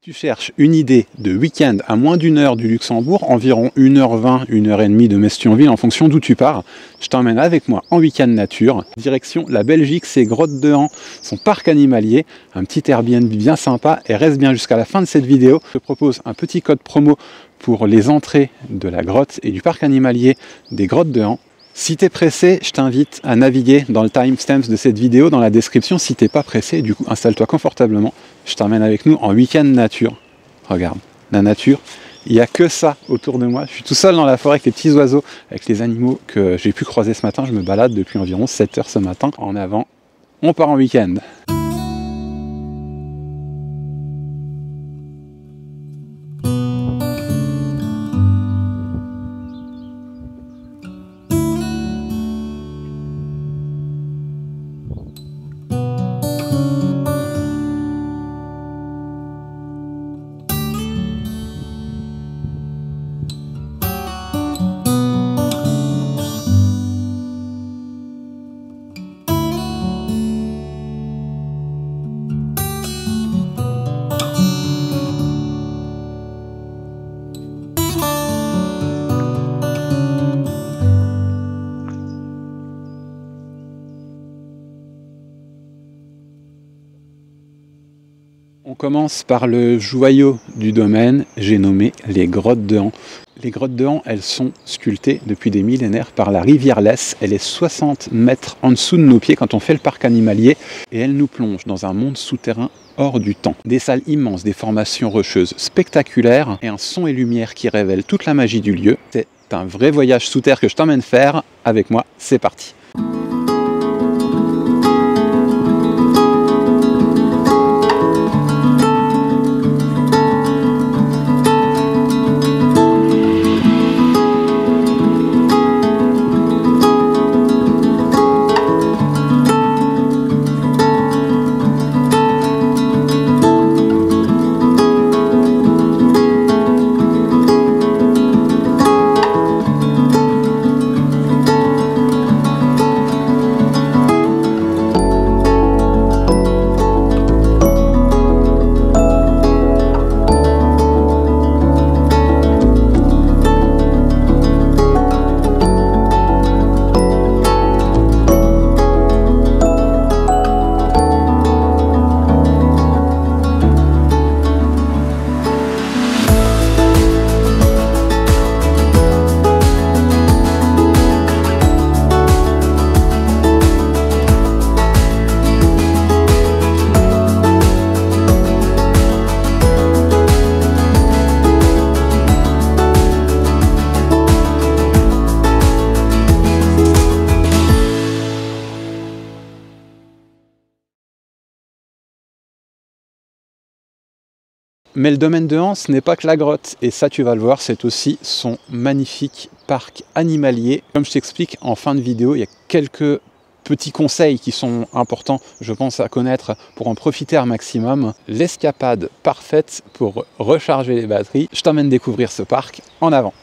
Tu cherches une idée de week-end à moins d'une heure du Luxembourg, environ 1h20, 1h30 de Mestionville en fonction d'où tu pars. Je t'emmène avec moi en week-end nature, direction la Belgique, c'est Grotte-Dehan, son parc animalier, un petit Airbnb bien sympa et reste bien jusqu'à la fin de cette vidéo. Je te propose un petit code promo pour les entrées de la grotte et du parc animalier des Grottes-Dehan. Si tu es pressé, je t'invite à naviguer dans le timestamp de cette vidéo dans la description. Si tu n'es pas pressé, du coup, installe-toi confortablement. Je t'emmène avec nous en week-end nature. Regarde, la nature, il n'y a que ça autour de moi. Je suis tout seul dans la forêt avec les petits oiseaux, avec les animaux que j'ai pu croiser ce matin. Je me balade depuis environ 7 heures ce matin. En avant, on part en week-end. On commence par le joyau du domaine, j'ai nommé les Grottes-Dehan. Les Grottes-Dehan, elles sont sculptées depuis des millénaires par la rivière Lesse. Elle est 60 mètres en dessous de nos pieds quand on fait le parc animalier et elle nous plonge dans un monde souterrain hors du temps. Des salles immenses, des formations rocheuses spectaculaires et un son et lumière qui révèlent toute la magie du lieu. C'est un vrai voyage sous terre que je t'emmène faire. Avec moi, c'est parti. Mais le domaine de Han, ce n'est pas que la grotte, et ça tu vas le voir, c'est aussi son magnifique parc animalier. Comme je t'explique en fin de vidéo, il y a quelques petits conseils qui sont importants, je pense, à connaître pour en profiter un maximum. L'escapade parfaite pour recharger les batteries. Je t'emmène découvrir ce parc, en avant.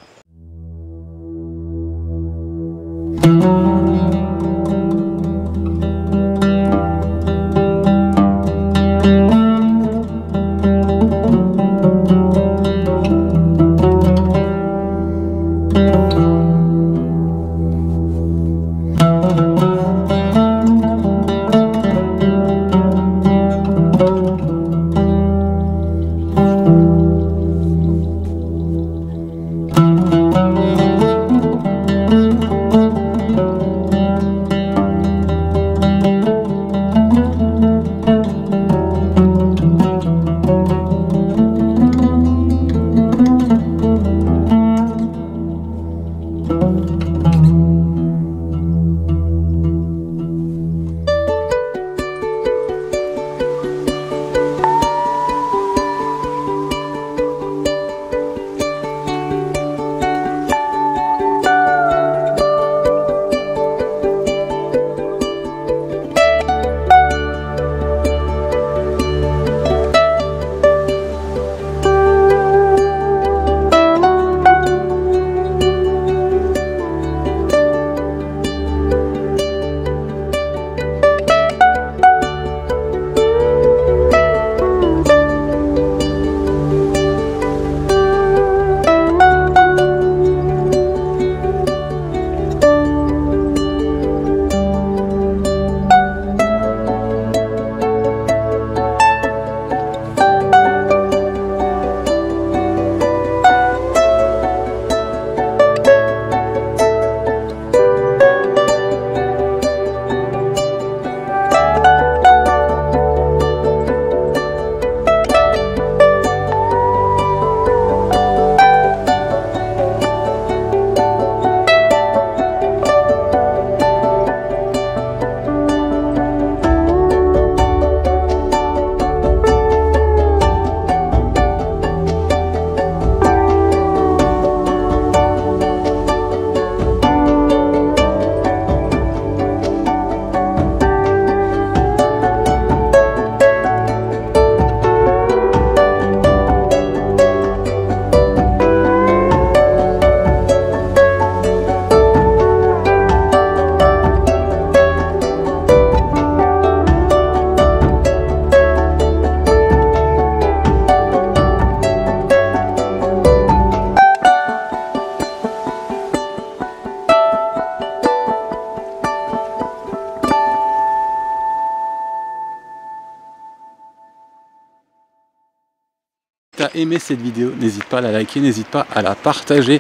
tu as aimé cette vidéo, n'hésite pas à la liker, n'hésite pas à la partager.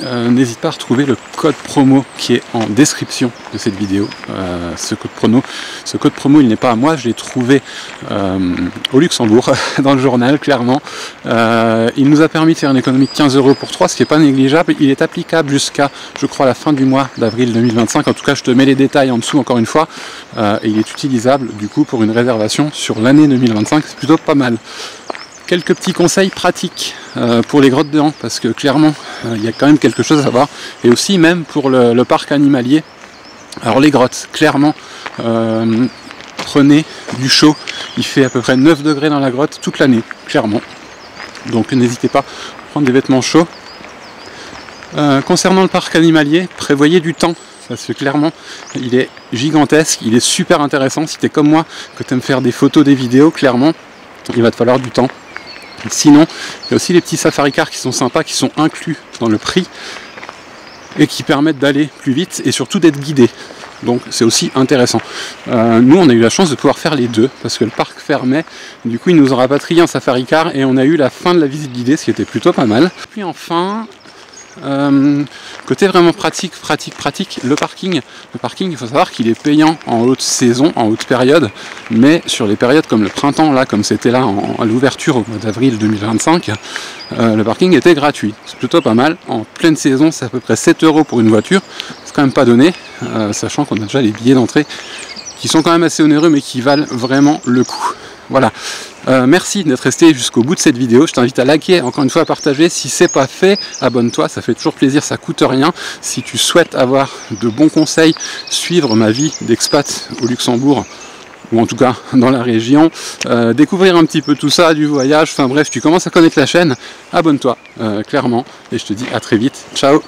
N'hésite pas à retrouver le code promo qui est en description de cette vidéo. Ce code promo il n'est pas à moi, je l'ai trouvé au Luxembourg dans le journal, clairement. Il nous a permis de faire une économie de 15 € pour 3, ce qui n'est pas négligeable. Il est applicable jusqu'à, je crois, la fin du mois d'avril 2025. En tout cas, je te mets les détails en dessous encore une fois. Et il est utilisable du coup pour une réservation sur l'année 2025, c'est plutôt pas mal. Quelques petits conseils pratiques pour les grottes de Han, parce que clairement il y a quand même quelque chose à voir, et aussi même pour le parc animalier. Alors les grottes, clairement prenez du chaud, il fait à peu près 9 degrés dans la grotte toute l'année, clairement, donc n'hésitez pas à prendre des vêtements chauds. Concernant le parc animalier, prévoyez du temps, parce que clairement il est gigantesque, il est super intéressant. Si tu es comme moi, que tu aimes faire des photos, des vidéos, clairement il va te falloir du temps. Sinon, il y a aussi les petits safari cars qui sont sympas, qui sont inclus dans le prix et qui permettent d'aller plus vite et surtout d'être guidés. Donc c'est aussi intéressant. Nous, on a eu la chance de pouvoir faire les deux parce que le parc fermait. Du coup, ils nous ont rapatrié un safari car et on a eu la fin de la visite guidée, ce qui était plutôt pas mal. Puis enfin, côté vraiment pratique, le parking, il faut savoir qu'il est payant en haute saison, en haute période, mais sur les périodes comme le printemps, là, comme c'était là à l'ouverture au mois d'avril 2025, le parking était gratuit. C'est plutôt pas mal. En pleine saison, c'est à peu près 7 € pour une voiture. C'est quand même pas donné, sachant qu'on a déjà les billets d'entrée qui sont quand même assez onéreux, mais qui valent vraiment le coup. Voilà. Merci d'être resté jusqu'au bout de cette vidéo. Je t'invite à liker, encore une fois à partager. Si c'est pas fait, abonne-toi, ça fait toujours plaisir, ça coûte rien. Si tu souhaites avoir de bons conseils, suivre ma vie d'expat au Luxembourg, ou en tout cas dans la région, découvrir un petit peu tout ça, du voyage, enfin bref, tu commences à connaître la chaîne, abonne-toi, clairement, et je te dis à très vite. Ciao.